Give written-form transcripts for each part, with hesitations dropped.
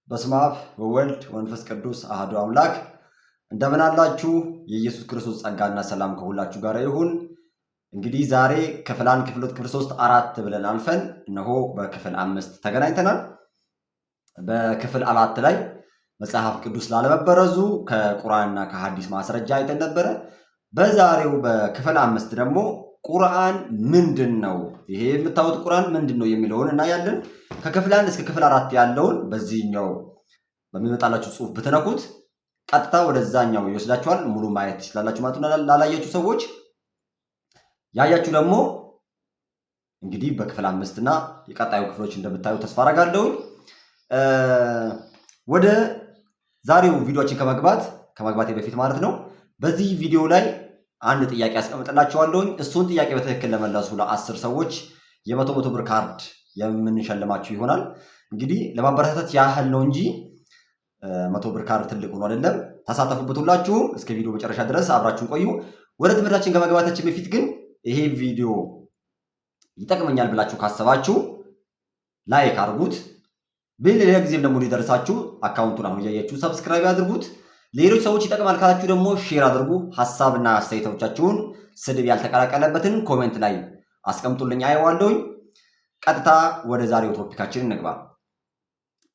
በስመ አብ ወወልድ ወመንፈስ ቅዱስ አሐዱ አምላክ። እንደምን አላችሁ? የኢየሱስ ክርስቶስ ጸጋና ሰላም ከሁላችሁ ጋር ይሁን። እንግዲህ ዛሬ ክፍል 1፣ ክፍል 2፣ ክፍል 3፣ 4 ብለን አልፈን እነሆ በክፍል 5 ተገናኝተናል። በክፍል 4 ላይ መጽሐፍ ቅዱስ ላለመበረዙ ከቁርአንና ከሐዲስ ማስረጃ አይተን ነበረ። በዛሬው በክፍል 5 ደግሞ ቁርአን ምንድነው? ይሄ የምታዩት ቁርአን ምንድነው የሚለውን እናያለን። ከክፍል 1 እስከ ክፍል 4 ያለውን በዚህኛው በሚመጣላችሁ ጽሑፍ ብትነኩት ቀጥታ ወደዛኛው ይወስዳችኋል። ሙሉ ማየት ትችላላችሁ ማለት ነው። ላላያችሁ ሰዎች፣ ያያችሁ ደግሞ እንግዲህ በክፍል 5 እና የቀጣዩ ክፍሎች እንደምታዩ ተስፋ አደርጋለሁ። ወደ ዛሬው ቪዲዮአችን ከመግባቴ በፊት ማለት ነው በዚህ ቪዲዮ ላይ አንድ ጥያቄ አስቀምጥላችኋለሁ። እሱን ጥያቄ በትክክል ለመለሱ ለ10 ሰዎች የ100 ብር ካርድ የምንሸልማችሁ ይሆናል። እንግዲህ ለማበረታታት ያህል ነው እንጂ 100 ብር ካርድ ትልቅ ሆኖ አይደለም። ተሳተፉበት ሁላችሁም። እስከ ቪዲዮ መጨረሻ ድረስ አብራችሁን ቆዩ። ወደ ትምህርታችን ከመግባታችን በፊት ግን ይሄ ቪዲዮ ይጠቅመኛል ብላችሁ ካሰባችሁ ላይክ አድርጉት። በሌላ ጊዜም ደግሞ ሊደርሳችሁ አካውንቱን አሁን እያያችሁ ሰብስክራይብ አድርጉት። ሌሎች ሰዎች ይጠቅማል ካላችሁ ደግሞ ሼር አድርጉ። ሐሳብና አስተያየቶቻችሁን ስድብ ያልተቀላቀለበትን ኮሜንት ላይ አስቀምጡልኝ፣ አየዋለሁኝ። ቀጥታ ወደ ዛሬው ቶፒካችን እንግባ።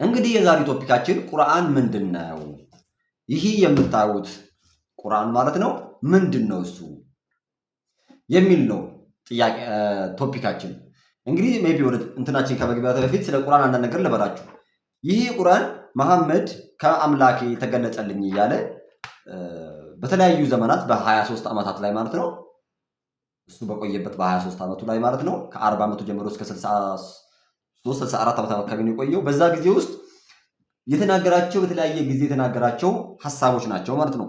እንግዲህ የዛሬው ቶፒካችን ቁርአን ምንድነው? ይህ የምታዩት ቁርአን ማለት ነው ምንድነው እሱ የሚል ነው ጥያቄ ቶፒካችን። እንግዲህ ሜቢ ወደ እንትናችን ከመግቢያው በፊት ስለ ቁርአን አንዳንድ ነገር ልበላችሁ። ይህ ቁርአን መሐመድ ከአምላኬ ተገለጸልኝ እያለ በተለያዩ ዘመናት በ23 ዓመታት ላይ ማለት ነው እሱ በቆየበት በ23 ዓመቱ ላይ ማለት ነው ከ40 ዓመቱ ጀምሮ እስከ 63 64 ዓመት አካባቢ ነው የቆየው። በዛ ጊዜ ውስጥ የተናገራቸው በተለያየ ጊዜ የተናገራቸው ሐሳቦች ናቸው ማለት ነው።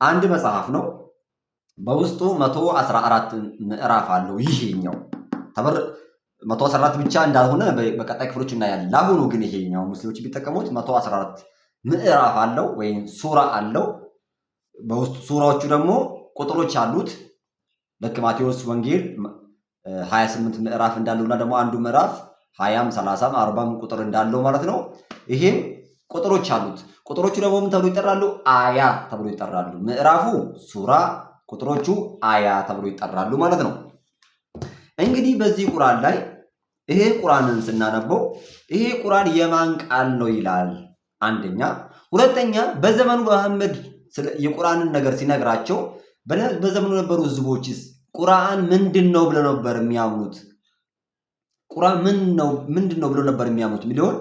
አንድ መጽሐፍ ነው። በውስጡ 114 ምዕራፍ አለው። ይሄኛው 114 ብቻ እንዳልሆነ በቀጣይ ክፍሎች እናያለን። ለአሁኑ ግን ይሄኛው ሙስሊሞች ቢጠቀሙት 114 ምዕራፍ አለው ወይም ሱራ አለው። በውስጡ ሱራዎቹ ደግሞ ቁጥሮች አሉት። ልክ ማቴዎስ ወንጌል 28 ምዕራፍ እንዳለውና ደግሞ አንዱ ምዕራፍ 20፣ 30፣ 40 ቁጥር እንዳለው ማለት ነው። ይሄም ቁጥሮች አሉት። ቁጥሮቹ ደግሞ ምን ተብሎ ይጠራሉ? አያ ተብሎ ይጠራሉ። ምዕራፉ ሱራ፣ ቁጥሮቹ አያ ተብሎ ይጠራሉ ማለት ነው። እንግዲህ በዚህ ቁርአን ላይ ይሄ ቁርአንን ስናነበው ይሄ ቁርአን የማን ቃል ነው ይላል አንደኛ። ሁለተኛ በዘመኑ መሐመድ የቁርአንን ነገር ሲነግራቸው በዘመኑ የነበሩ ህዝቦችስ ቁርአን ምንድነው ብለው ነበር የሚያምኑት? ቁርአን ምንድነው ብለው ነበር የሚያምኑት ሚሊዮን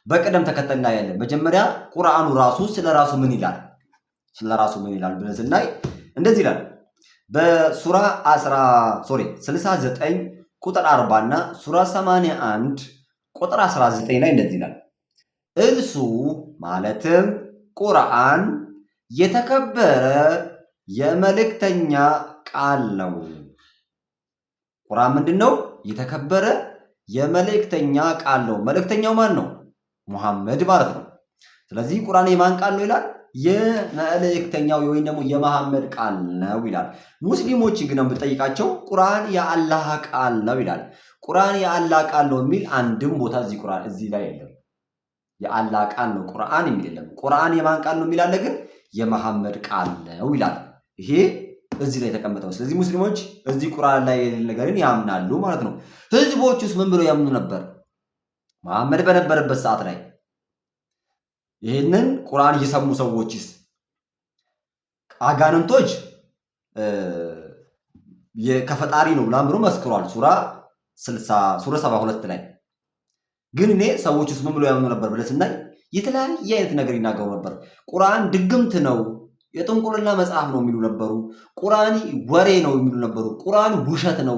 በቅደም ተከተል ላይ ያለ። መጀመሪያ ቁርአኑ ራሱ ስለራሱ ምን ይላል ብለን ስናይ እንደዚህ ይላል። በሱራ 69 ቁጥር 40 እና ሱራ 81 ቁጥር 19 ላይ እንደዚህ ይላል። እርሱ ማለትም ቁርአን የተከበረ የመልእክተኛ ቃል ነው። ቁርአን ምንድነው? የተከበረ የመልእክተኛ ቃል ነው። መልእክተኛው ማን ነው? ሙሐመድ ማለት ነው። ስለዚህ ቁርአን የማን ቃል ነው ይላል? የመልእክተኛው ወይም ደግሞ የመሐመድ ቃል ነው ይላል። ሙስሊሞች ግን ብትጠይቃቸው ቁርአን የአላህ ቃል ነው ይላል። ቁርአን የአላህ ቃል ነው የሚል አንድም ቦታ እዚህ ላይ የለም። የአላህ ቃል ነው ቁርአን የሚል የለም። ቁርአን የማን ቃል ነው የሚል አለ፣ ግን የመሐመድ ቃል ነው ይላል። ይሄ እዚህ ላይ ተቀምጠው። ስለዚህ ሙስሊሞች እዚህ ቁርአን ላይ ነገርን ያምናሉ ማለት ነው። ህዝቦቹስ ምን ብለው ያምኑ ነበር? መሐመድ በነበረበት ሰዓት ላይ ይህንን ቁርአን እየሰሙ ሰዎችስ? አጋንንቶች ከፈጣሪ ነው ምናምን ብሎ መስክሯል ሱራ 72 ላይ። ግን እኔ ሰዎችስ ምን ብለው ያምኑ ነበር ብለን ስናይ የተለያየ አይነት ነገር ይናገሩ ነበር። ቁርአን ድግምት ነው፣ የጥንቁልና መጽሐፍ ነው የሚሉ ነበሩ። ቁርአን ወሬ ነው የሚሉ ነበሩ። ቁርአን ውሸት ነው፣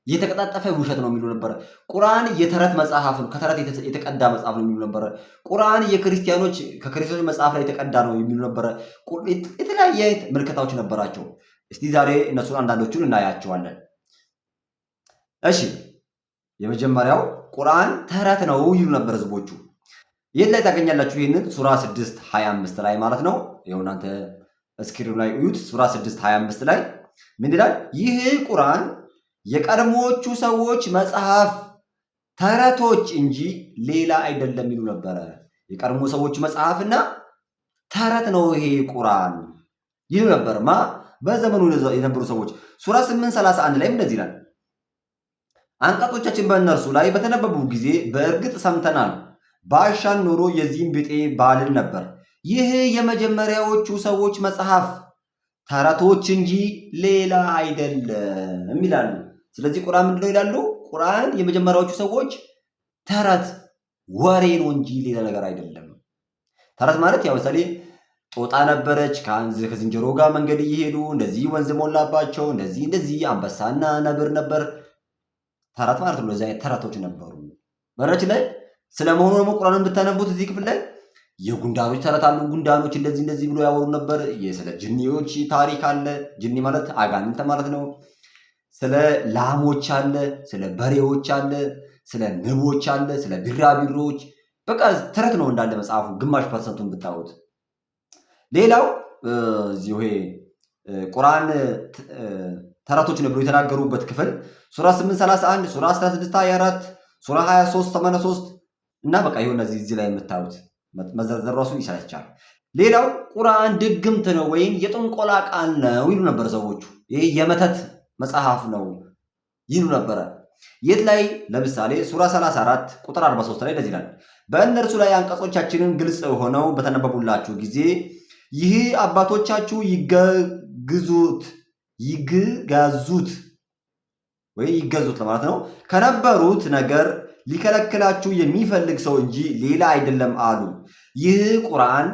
የተቀጣጠፈ ውሸት ነው የሚሉ ነበር። ቁርአን የተረት መጽሐፍ ነው፣ ከተረት የተቀዳ መጽሐፍ ነው የሚሉ ነበር። ቁርአን ከክርስቲያኖች መጽሐፍ ላይ የተቀዳ ነው የሚሉ ነበር። የተለያየ አይነት ምልክታዎች ነበራቸው። እስቲ ዛሬ እነሱን አንዳንዶቹን እናያቸዋለን። እሺ፣ የመጀመሪያው ቁርአን ተረት ነው ይሉ ነበር ህዝቦቹ። የት ላይ ታገኛላችሁ? ይህንን ሱራ 6:25 ላይ ማለት ነው። ይኸው እናንተ እስክሪኑ ላይ እዩት። ሱራ 6:25 ላይ ምን ይላል? ይህ ቁርአን የቀድሞዎቹ ሰዎች መጽሐፍ ተረቶች እንጂ ሌላ አይደለም ይሉ ነበረ። የቀድሞ ሰዎች መጽሐፍና ተረት ነው ይሄ ቁርአን ይሉ ነበር በዘመኑ የነበሩ ሰዎች። ሱራ 8:31 ላይም እንደዚህ ይላል፣ አንቀጾቻችን በእነርሱ ላይ በተነበቡ ጊዜ በእርግጥ ሰምተናል፣ ባሻን ኖሮ የዚህም ቢጤ ባልን ነበር። ይህ የመጀመሪያዎቹ ሰዎች መጽሐፍ ተረቶች እንጂ ሌላ አይደለም ይላሉ። ስለዚህ ቁርአን ምንድነው ይላሉ? ቁርአን የመጀመሪያዎቹ ሰዎች ተረት ወሬ ነው እንጂ ሌላ ነገር አይደለም። ተረት ማለት ያው ምሳሌ ጦጣ ነበረች ከዝንጀሮ ጋር መንገድ እየሄዱ እንደዚህ ወንዝ ሞላባቸው፣ እንደዚህ አንበሳና ነብር ነበር። ተረት ማለት ነው። እዚያ ተረቶች ነበሩ። መረች ላይ ስለመሆኑ ደግሞ ቁርአንን ብታነቡት እዚህ ክፍል ላይ የጉንዳኖች ተረት አሉ። ጉንዳኖች እንደዚህ ብሎ ያወሩ ነበር። ስለ ጅኒዎች ታሪክ አለ። ጅኒ ማለት አጋንንት ማለት ነው። ስለ ላሞች አለ፣ ስለ በሬዎች አለ፣ ስለ ንቦች አለ፣ ስለ ቢራቢሮዎች። በቃ ተረት ነው እንዳለ መጽሐፉ ግማሽ ፐርሰንቱን ብታዩት። ሌላው እዚሁ ቁርአን ተረቶች ነው ብሎ የተናገሩበት ክፍል ሱራ 8:31፣ ሱራ 16:24፣ ሱራ 23:83 እና በቃ ይሁን እዚህ ላይ የምታዩት መዘርዘር ራሱ ይሰለቻል። ሌላው ቁርአን ድግምት ነው ወይም የጥንቆላ ቃል ነው ይሉ ነበር ሰዎቹ። ይሄ የመተት መጽሐፍ ነው ይሉ ነበረ። የት ላይ? ለምሳሌ ሱራ 34 ቁጥር 43 ላይ እንደዚህ ይላል፣ በእነርሱ ላይ አንቀጾቻችንን ግልጽ ሆነው በተነበቡላችሁ ጊዜ ይህ አባቶቻችሁ ይገዙት ለማለት ነው ከነበሩት ነገር ሊከለክላችሁ የሚፈልግ ሰው እንጂ ሌላ አይደለም አሉ። ይህ ቁርአን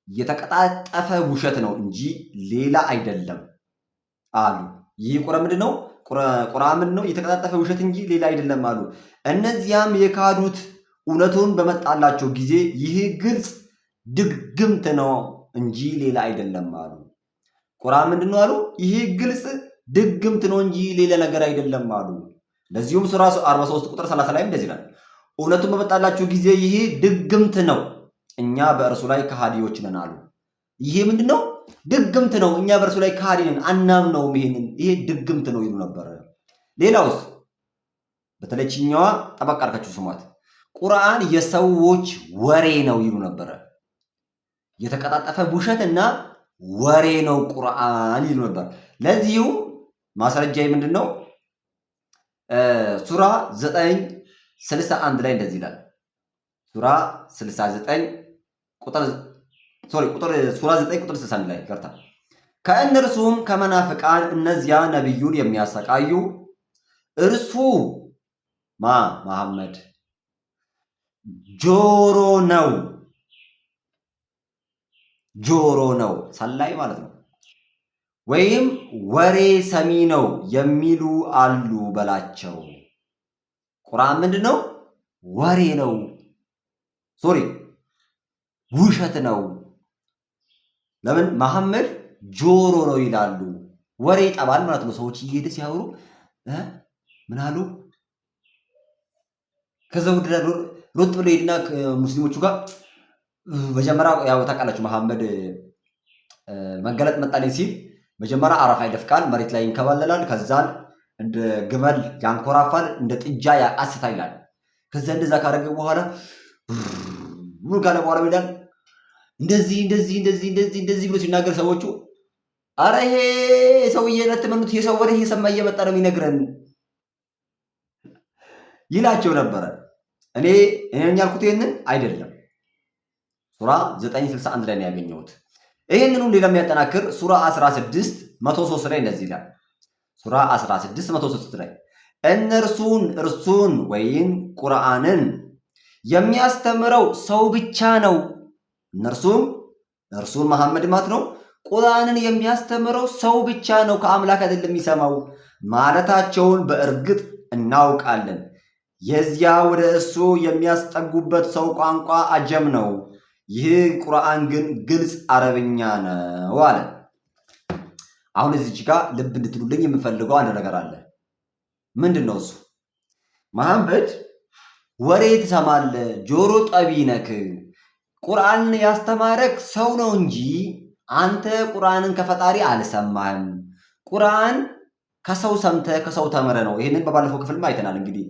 የተቀጣጠፈ ውሸት ነው እንጂ ሌላ አይደለም አሉ። ይህ ቁርአን ምንድን ነው? ቁርአን ምንድን ነው? የተቀጣጠፈ ውሸት እንጂ ሌላ አይደለም አሉ። እነዚያም የካዱት እውነቱን በመጣላቸው ጊዜ ይህ ግልጽ ድግምት ነው እንጂ ሌላ አይደለም አሉ። ቁርአን ምንድን ነው አሉ? ይህ ግልጽ ድግምት ነው እንጂ ሌላ ነገር አይደለም አሉ። ለዚሁም ሱራ 43 ቁጥር 30 ላይ እንደዚህ ይላል፣ እውነቱን በመጣላችሁ ጊዜ ይህ ድግምት ነው፣ እኛ በእርሱ ላይ ከሃዲዎች ነን አሉ። ይሄ ምንድነው? ድግምት ነው፣ እኛ በእርሱ ላይ ከሃዲ ነን፣ አናምነውም፣ ይሄ ድግምት ነው ይሉ ነበር። ሌላውስ በተለይ ችኛዋ ጠበቅ አድርጋችሁ ስሟት፣ ቁርአን የሰዎች ወሬ ነው ይሉ ነበረ። የተቀጣጠፈ ውሸትና ወሬ ነው ቁርአን ይሉ ነበር። ለዚሁ ማስረጃ ምንድነው? ሱራ 9:61 ላይ እንደዚህ ይላል። ሱራ 69 ቁጥር ሱራ 9 ቁጥር 61 ላይ ይቅርታ፣ ከእነርሱም ከመናፍቃን እነዚያ ነቢዩን የሚያሰቃዩ እርሱ መሐመድ ጆሮ ነው ሰላይ ማለት ነው፣ ወይም ወሬ ሰሚ ነው የሚሉ አሉ በላቸው። ቁርአን ምንድነው? ወሬ ነው፣ ውሸት ነው። ለምን መሐመድ ጆሮ ነው ይላሉ። ወሬ ይጠባል ማለት ነው። ሰዎች እየሄደ ሲያወሩ ምን አሉ? ከዛ ሮጥ ብሎ ሄድና ሙስሊሞቹ ጋር መጀመሪያ ያው ታውቃላችሁ መሐመድ መገለጥ መጣልኝ ሲል መጀመሪያ አረፋ ይደፍቃል፣ መሬት ላይ ይንከባለላል። ከዛን እንደ ግመል ያንኮራፋል፣ እንደ ጥጃ ያቃስታ ይላል። ከዛ እንደዛ ካደረገ በኋላ ምን ካለ በኋላ ይላል እንደዚህ ብሎ ሲናገር ሰዎቹ አረ ይሄ ሰውዬ ለተመኑት የሰው ወሬ እየሰማ እየመጣ ነው የሚነግረን ይላቸው ነበረ። እኔ ያልኩት ይሄንን አይደለም። ሱራ 9:61 ላይ ነው ያገኘሁት። ይሄንኑ ሌላ የሚያጠናክር ሱራ 16:103 ላይ እንደዚህ ይላል። ሱራ 16:103 ላይ እርሱን ወይም ቁርአንን የሚያስተምረው ሰው ብቻ ነው። እርሱን መሐመድ ማለት ነው። ቁርአንን የሚያስተምረው ሰው ብቻ ነው፣ ከአምላክ አይደለም የሚሰማው ማለታቸውን በእርግጥ እናውቃለን። የዚያ ወደ እሱ የሚያስጠጉበት ሰው ቋንቋ አጀም ነው። ይህ ቁርአን ግን ግልጽ አረብኛ ነው አለ። አሁን እዚህ ጋር ልብ እንድትሉልኝ የምፈልገው አንድ ነገር አለ። ምንድን ነው እሱ? መሐመድ ወሬ ትሰማለህ፣ ጆሮ ጠቢ ነክ። ቁርአን ያስተማረክ ሰው ነው እንጂ አንተ ቁርአንን ከፈጣሪ አልሰማህም። ቁርአን ከሰው ሰምተህ ከሰው ተምረህ ነው። ይህንን በባለፈው ክፍልም አይተናል። እንግዲህ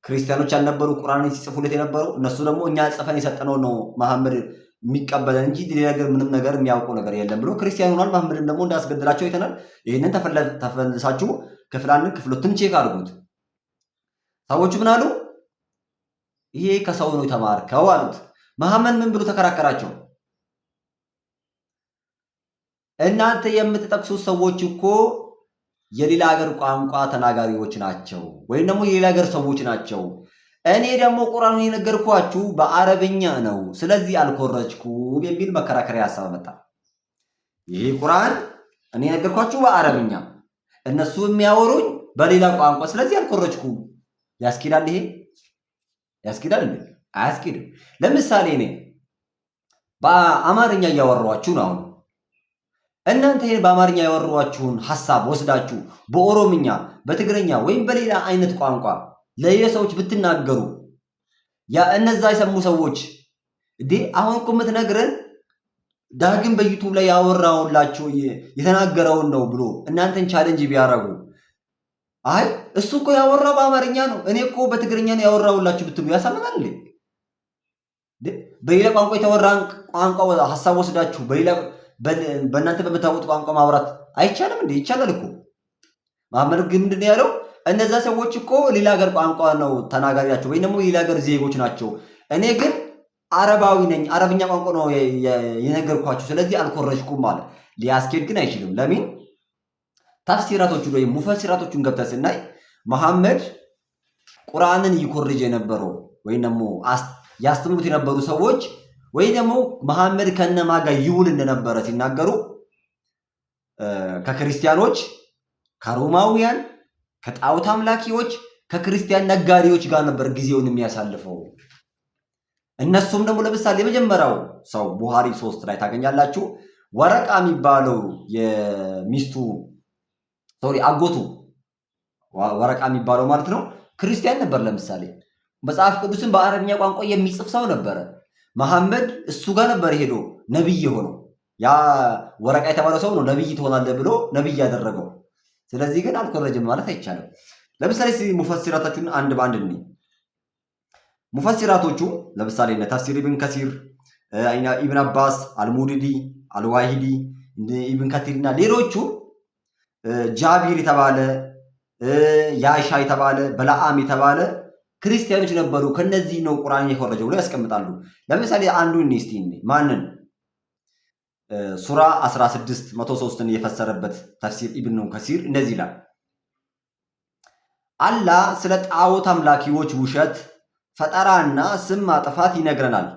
ክርስቲያኖች ያልነበሩ ቁርአንን ሲጽፉለት የነበሩ እነሱ ደግሞ እኛ ጽፈን የሰጠነው ነው መሐመድ የሚቀበለን እንጂ ሌላ ነገር ምንም ነገር የሚያውቀው ነገር የለም ብሎ ክርስቲያን ሆኗል። መሐመድን ደግሞ እንዳስገደላቸው አይተናል። ይህንን ተፈልሳችሁ ክፍል 1 ክፍል 2 ቼክ አድርጉት። ሰዎቹ ምን አሉ? ይሄ ከሰው ነው የተማርከው አሉት። መሐመድ ምን ብሎ ተከራከራቸው? እናንተ የምትጠቅሱት ሰዎች እኮ የሌላ ሀገር ቋንቋ ተናጋሪዎች ናቸው፣ ወይም ደግሞ የሌላ ሀገር ሰዎች ናቸው። እኔ ደግሞ ቁርአኑን የነገርኳችሁ በአረብኛ ነው፣ ስለዚህ አልኮረጅኩም የሚል መከራከሪያ ሀሳብ መጣ። ይሄ ቁርአን እኔ የነገርኳችሁ በአረብኛ፣ እነሱ የሚያወሩኝ በሌላ ቋንቋ፣ ስለዚህ አልኮረጅኩም። ያስኬዳል? ይሄ ያስኬዳል እንዴ? አያስኬድም። ለምሳሌ እኔ በአማርኛ እያወራኋችሁ ነው። አሁን እናንተ ይሄን በአማርኛ ያወራኋችሁን ሐሳብ ወስዳችሁ በኦሮምኛ፣ በትግረኛ ወይም በሌላ አይነት ቋንቋ ለሌላ ሰዎች ብትናገሩ ያ እነዛ የሰሙ ሰዎች እንዴ አሁን እኮ የምትነግረን ዳግም በዩቲዩብ ላይ ያወራውላችሁ የተናገረውን ነው ብሎ እናንተን ቻሌንጅ ቢያረጉ አይ እሱ እኮ ያወራው በአማርኛ ነው እኔ እኮ በትግርኛ ነው ያወራውላችሁ ብትሉ ያሳምናል እንዴ? በሌላ ቋንቋ የተወራን ቋንቋ ሐሳብ ወስዳችሁ በእናንተ በምታውቁት ቋንቋ ማውራት አይቻልም እንዴ? ይቻላል እኮ። መሐመድ ግን ምንድን ነው ያለው? እነዛ ሰዎች እኮ ሌላ ሀገር ቋንቋ ነው ተናጋሪ ናቸው፣ ወይ ደግሞ ሌላ ሀገር ዜጎች ናቸው። እኔ ግን አረባዊ ነኝ፣ አረብኛ ቋንቋ ነው የነገርኳችሁ፣ ስለዚህ አልኮረጅኩም ማለት ሊያስኬድ ግን አይችልም። ለምን? ተፍሲራቶቹን ወይም ሙፈሲራቶቹን ገብተን ስናይ መሐመድ ቁርአንን ይኮርጅ የነበረው ወይም ደግሞ ያስተምሩት የነበሩ ሰዎች ወይ ደግሞ መሐመድ ከነማ ጋር ይውል እንደነበረ ሲናገሩ ከክርስቲያኖች፣ ከሮማውያን፣ ከጣዖት አምላኪዎች፣ ከክርስቲያን ነጋዴዎች ጋር ነበር ጊዜውን የሚያሳልፈው። እነሱም ደግሞ ለምሳሌ የመጀመሪያው ሰው ቡሃሪ 3 ላይ ታገኛላችሁ። ወረቃ የሚባለው የሚስቱ አጎቱ ወረቃ የሚባለው ማለት ነው ክርስቲያን ነበር። ለምሳሌ መጽሐፍ ቅዱስን በአረብኛ ቋንቋ የሚጽፍ ሰው ነበረ። መሐመድ እሱ ጋር ነበር ሄዶ ነብይ ሆነው። ያ ወረቃ የተባለው ሰው ነው ነብይ ትሆናለህ ብሎ ነብይ ያደረገው። ስለዚህ ግን አልኮረጀም ማለት አይቻልም። ለምሳሌ ሙፈሲራቶቹን አንድ በአንድ እንይ። ሙፈሲራቶቹ ለምሳሌ ተፍሲር ኢብን ከሲር፣ ኢብን አባስ፣ አልሙዲዲ፣ አልዋሂዲ፣ ኢብን ከቲርና ሌሎቹ ጃቢር የተባለ ያሻ የተባለ በለዓም የተባለ ክርስቲያኖች ነበሩ። ከነዚህ ነው ቁርአን የኮረጀው ብለው ያስቀምጣሉ። ለምሳሌ አንዱ እስቲ ማንን ሱራ 16 103ን የፈሰረበት ተፍሲር ኢብኑ ከሲር እንደዚህ ይላል። አላህ ስለ ጣዖት አምላኪዎች ውሸት ፈጠራና ስም ማጥፋት ይነግረናል።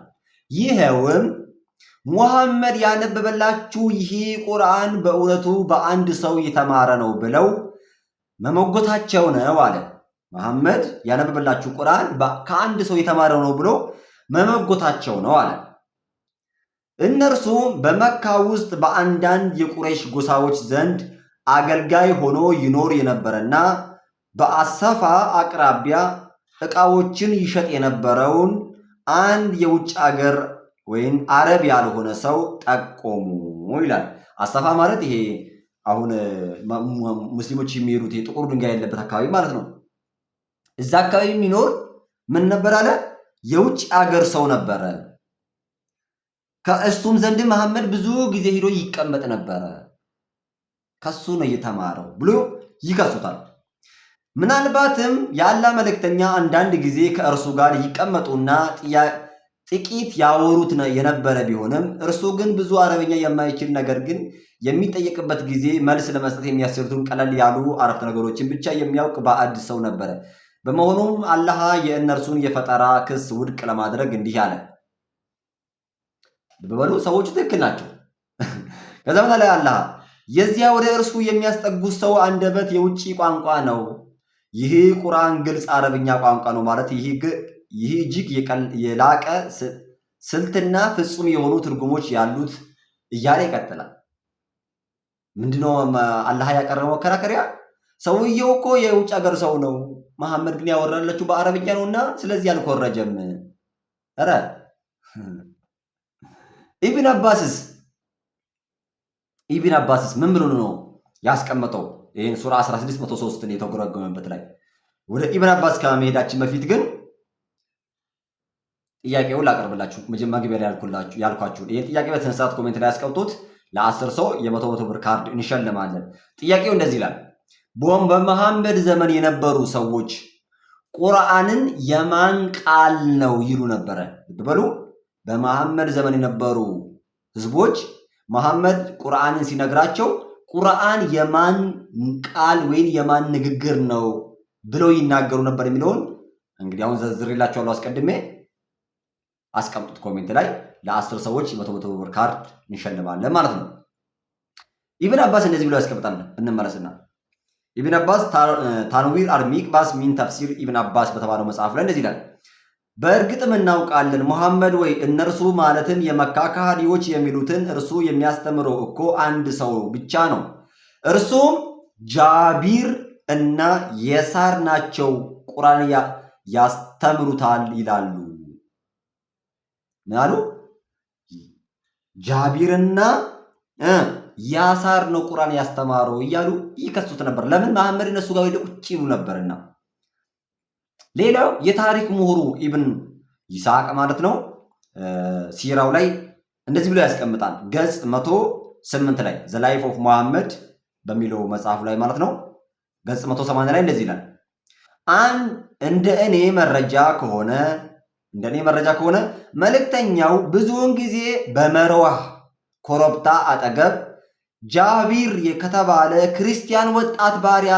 ይሄውም ሙሐመድ ያነበበላችሁ ይሄ ቁርአን በእውነቱ በአንድ ሰው የተማረ ነው ብለው መሞገታቸው ነው አለ። መሐመድ ያነበበላችሁ ቁርአን ከአንድ ሰው የተማረው ነው ብሎ መሞገታቸው ነው አለ። እነርሱ በመካ ውስጥ በአንዳንድ የቁረይሽ ጎሳዎች ዘንድ አገልጋይ ሆኖ ይኖር የነበረና በአሰፋ አቅራቢያ ዕቃዎችን ይሸጥ የነበረውን አንድ የውጭ አገር ወይም አረብ ያልሆነ ሰው ጠቆሙ ይላል። አሰፋ ማለት ይሄ አሁን ሙስሊሞች የሚሄዱት የጥቁር ድንጋይ ያለበት አካባቢ ማለት ነው። እዛ አካባቢ የሚኖር ምን ነበር አለ? የውጭ አገር ሰው ነበረ። ከእሱም ዘንድ መሐመድ ብዙ ጊዜ ሄዶ ይቀመጥ ነበረ፣ ከሱ ነው የተማረው ብሎ ይከሱታል። ምናልባትም የአላህ መልእክተኛ አንዳንድ ጊዜ ከእርሱ ጋር ይቀመጡና ጥቂት ያወሩት የነበረ ቢሆንም እርሱ ግን ብዙ አረበኛ የማይችል ነገር ግን የሚጠየቅበት ጊዜ መልስ ለመስጠት የሚያስችሉትን ቀለል ያሉ አረፍተ ነገሮችን ብቻ የሚያውቅ ባዕድ ሰው ነበረ። በመሆኑም አላህ የእነርሱን የፈጠራ ክስ ውድቅ ለማድረግ እንዲህ አለ። በበሉ ሰዎቹ ትክክል ናቸው። ከዛ በኋላ አላህ የዚያ ወደ እርሱ የሚያስጠጉት ሰው አንደበት የውጭ ቋንቋ ነው። ይህ ቁርአን ግልጽ አረብኛ ቋንቋ ነው ማለት ይህ እጅግ የላቀ ስልትና ፍጹም የሆኑ ትርጉሞች ያሉት እያለ ይቀጥላል። ምንድነው አላህ ያቀረበው መከራከሪያ? ሰውየው እኮ የውጭ ሀገር ሰው ነው፣ መሐመድ ግን ያወራላችሁ በአረብኛ ነውና ስለዚህ አልኮረጀም። ኧረ ኢብን አባስስ ምን ብሎ ነው ያስቀመጠው? ይሄን ሱራ 16 103 የተተረጎመበት ላይ ወደ ኢብን አባስ ከመሄዳችን በፊት ግን ጥያቄውን ላቀርብላችሁ። መግቢያ ላይ ያልኳችሁ ይሄን ጥያቄ በስነ ስርዓት ኮሜንት ላይ ያስቀምጡት። ለ10 ሰው የ100 ብር ካርድ እንሸልማለን። ጥያቄው እንደዚህ ይላል። በመሐመድ ዘመን የነበሩ ሰዎች ቁርአንን የማን ቃል ነው ይሉ ነበረ? በሉ በመሐመድ ዘመን የነበሩ ህዝቦች መሐመድ ቁርአንን ሲነግራቸው ቁርአን የማን ቃል ወይም የማን ንግግር ነው ብለው ይናገሩ ነበር የሚለውን እንግዲህ አሁን ዘርዝሬላችኋለሁ። አስቀድሜ አስቀምጡት ኮሜንት ላይ። ለ10 ሰዎች የ100 ብር ካርድ እንሸልማለን ማለት ነው። ኢብን አባስ እንደዚህ ብሎ ያስቀምጣል። እንመለስና ኢብን አባስ ታንዊር አልሚቅባስ ሚን ተፍሲር ኢብን አባስ በተባለው መጽሐፍ ላይ እንደዚህ ይላል። በእርግጥም እናውቃለን ሙሐመድ ወይ እነርሱ ማለትም የመካ ከሃዲዎች የሚሉትን እርሱ የሚያስተምረው እኮ አንድ ሰው ብቻ ነው፣ እርሱም ጃቢር እና የሳር ናቸው፣ ቁርአን ያስተምሩታል ይላሉ። ምን አሉ? ጃቢርና ያሳር ነው ቁርአን ያስተማረው እያሉ ይከሱት ነበር። ለምን? መሐመድ እነሱ ጋር ወደ ቁጭ ይሉ ነበርና። ሌላው የታሪክ ምሁሩ ኢብን ይስሐቅ ማለት ነው ሲራው ላይ እንደዚህ ብሎ ያስቀምጣል። ገጽ 108 ላይ ዘ ላይፍ ኦፍ መሐመድ በሚለው መጽሐፍ ላይ ማለት ነው ገጽ 180 ላይ እንደዚህ ይላል። እንደ እኔ መረጃ ከሆነ መልእክተኛው ብዙውን ጊዜ በመርዋህ ኮረብታ አጠገብ ጃቢር ከተባለ ክርስቲያን ወጣት ባሪያ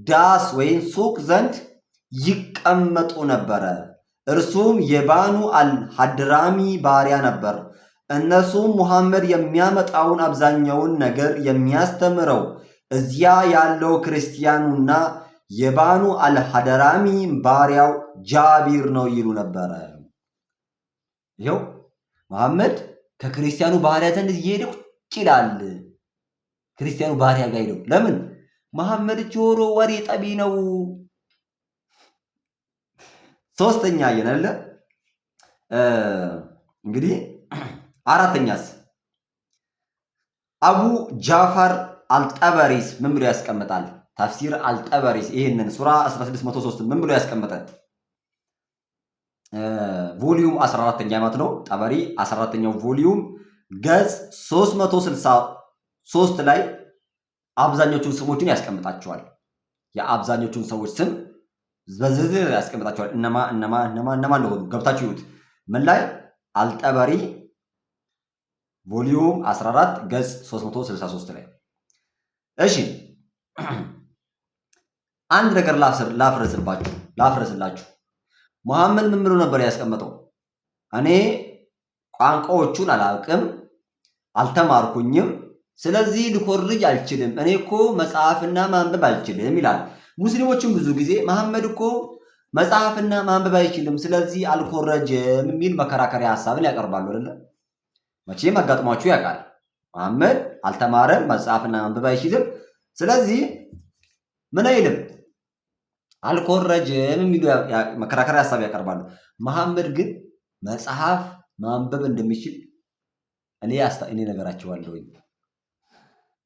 ዳስ ወይም ሱቅ ዘንድ ይቀመጡ ነበረ። እርሱም የባኑ አልሐድራሚ ባሪያ ነበር። እነሱም ሙሐመድ የሚያመጣውን አብዛኛውን ነገር የሚያስተምረው እዚያ ያለው ክርስቲያኑና የባኑ አልሐድራሚ ባሪያው ጃቢር ነው ይሉ ነበረ። ይኸው መሐመድ ከክርስቲያኑ ባሪያ ዘንድ እየሄደ ቁጭ ይላል። ክርስቲያኑ ባሪያ ጋር ሄደው ለምን? መሐመድ ጆሮ ወሬ ጠቢ ነው። ሶስተኛ አየናለ። እንግዲህ አራተኛስ አቡ ጃፈር አልጠበሪስ ምን ብሎ ያስቀምጣል? ተፍሲር አልጠበሪስ ይሄንን ሱራ 1603 ምን ብሎ ያስቀምጣል? ቮሊዩም 14ኛ ማለት ነው። ጠበሪ 14ኛው ቮሊዩም ገጽ 363 ላይ አብዛኞቹን ስሞችን ያስቀምጣቸዋል። የአብዛኞቹን ሰዎች ስም በዝርዝር ያስቀምጣቸዋል። እነማ እንደሆኑ ገብታችሁ ይሁት። ምን ላይ? አልጠበሪ ቮሊዩም 14 ገጽ 363 ላይ። እሺ አንድ ነገር ላፍረስላችሁ። መሐመድ ምን ብሎ ነበር ያስቀመጠው? እኔ ቋንቋዎቹን አላውቅም፣ አልተማርኩኝም፣ ስለዚህ ልኮርጅ አልችልም፣ እኔ እኮ መጽሐፍና ማንበብ አልችልም ይላል። ሙስሊሞችም ብዙ ጊዜ መሐመድ እኮ መጽሐፍና ማንበብ አይችልም፣ ስለዚህ አልኮረጀም የሚል መከራከሪያ ሐሳብን ያቀርባሉ አይደለ? መቼም አጋጥሟችሁ ያውቃል። መሐመድ አልተማረም፣ መጽሐፍና ማንበብ አይችልም፣ ስለዚህ ምን አይልም አልኮረጀም የሚሉ መከራከሪያ ሐሳብ ያቀርባሉ። መሐመድ ግን መጽሐፍ ማንበብ እንደሚችል እኔ ነገራቸዋለሁ።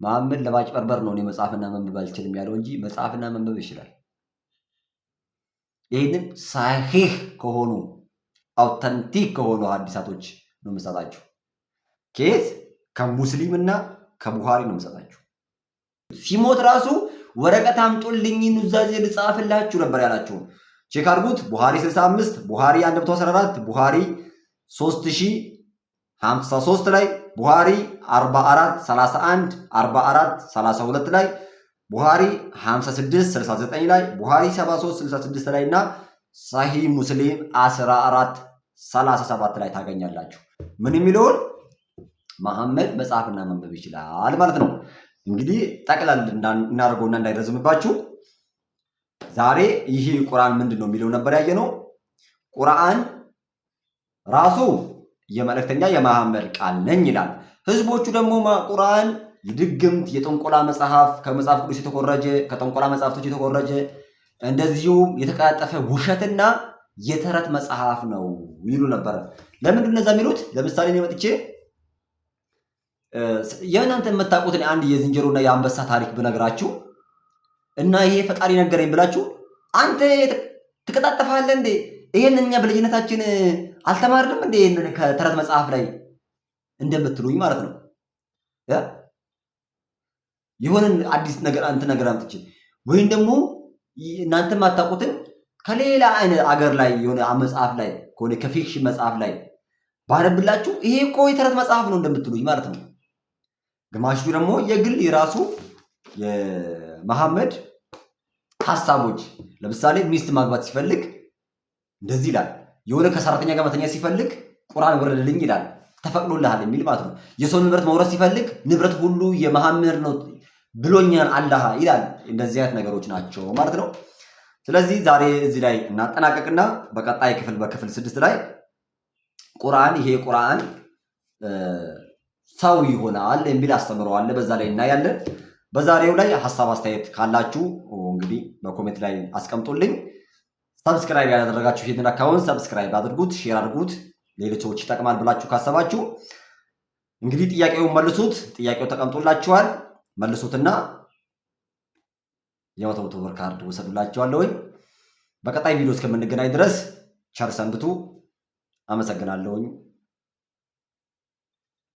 መሐመድ ለማጭበርበር ነው እኔ መጽሐፍና ማንበብ አልችልም ያለው እንጂ መጽሐፍና ማንበብ ይችላል። ይህንን ሳሂህ ከሆኑ አውተንቲክ ከሆኑ ሐዲሳቶች ነው የምሰጣችሁ። ከየት? ከሙስሊምና ከቡኻሪ ነው የምሰጣችሁ። ሲሞት ራሱ ወረቀት አምጡልኝ ኑዛዜ ልጻፍላችሁ ነበር ያላችሁ። ቼክ አድርጉት። ቡኻሪ 65፣ ቡኻሪ 114፣ ቡኻሪ 3053 ላይ፣ ቡኻሪ 4431፣ 4432 ላይ፣ ቡኻሪ 5669 ላይ፣ ቡኻሪ 7366 ላይ እና ሳሂህ ሙስሊም 1437 ላይ ታገኛላችሁ። ምን የሚለውን መሐመድ መጽሐፍና ማንበብ ይችላል ማለት ነው። እንግዲህ ጠቅላላ እናደርገውና እንዳይረዝምባችሁ ዛሬ ይህ ቁርአን ምንድን ነው የሚለው ነበር ያየነው። ቁርአን ራሱ የመልእክተኛ የመሐመድ ቃል ነኝ ይላል። ህዝቦቹ ደግሞ ቁርአን የድግምት የጥንቆላ መጽሐፍ ከመጽሐፍ ቅዱስ የተኮረጀ ከጥንቆላ መጽሐፍቶች የተኮረጀ እንደዚሁም የተቀላጠፈ ውሸትና የተረት መጽሐፍ ነው ይሉ ነበር። ለምንድን ነው እነዛ የሚሉት? ለምሳሌ እኔ መጥቼ የእናንተ የምታውቁትን አንድ የዝንጀሮና የአንበሳ ታሪክ ብነግራችሁ እና ይሄ ፈጣሪ ነገረኝ ብላችሁ አንተ ትቀጣጠፋለህ እንዴ? ይሄን እኛ በልጅነታችን አልተማርንም እንዴ? ይሄን ከተረት መጽሐፍ ላይ እንደምትሉኝ ማለት ነው። የሆነ አዲስ ነገር አንተ ነገር አምጥቼ ወይም ደግሞ እናንተ ማታውቁትን ከሌላ አይነት አገር ላይ የሆነ መጽሐፍ ላይ ከሆነ ከፊክሽን መጽሐፍ ላይ ባነብላችሁ ይሄ እኮ የተረት መጽሐፍ ነው እንደምትሉኝ ማለት ነው። ግማሹ ደግሞ የግል የራሱ የመሐመድ ሐሳቦች ለምሳሌ ሚስት ማግባት ሲፈልግ እንደዚህ ይላል። የሆነ ከሰራተኛ ጋር መተኛ ሲፈልግ ቁርአን ወረደልኝ ይላል። ተፈቅዶልሃል የሚል ማለት ነው። የሰው ንብረት መውረስ ሲፈልግ ንብረት ሁሉ የመሐመድ ነው ብሎኛል አላህ ይላል። እንደዚህ አይነት ነገሮች ናቸው ማለት ነው። ስለዚህ ዛሬ እዚህ ላይ እናጠናቀቅና በቀጣይ ክፍል በክፍል 6 ላይ ይሄ ቁርአን ሰው ይሆናል የሚል አስተምረዋል። በዛ ላይ እናያለን። በዛሬው ላይ ሐሳብ አስተያየት ካላችሁ እንግዲህ በኮሜንት ላይ አስቀምጡልኝ። ሰብስክራይብ ያላደረጋችሁ ይሄንን አካውንት ሰብስክራይብ አድርጉት፣ ሼር አድርጉት። ሌሎች ሰዎች ይጠቅማል ብላችሁ ካሰባችሁ እንግዲህ ጥያቄውን መልሱት። ጥያቄው ተቀምጦላችኋል። መልሱትና የ100 ብር ካርድ ወሰዱላችኋለሁ። በቀጣይ ቪዲዮ እስከምንገናኝ ድረስ ቸር ሰንብቱ። አመሰግናለሁ።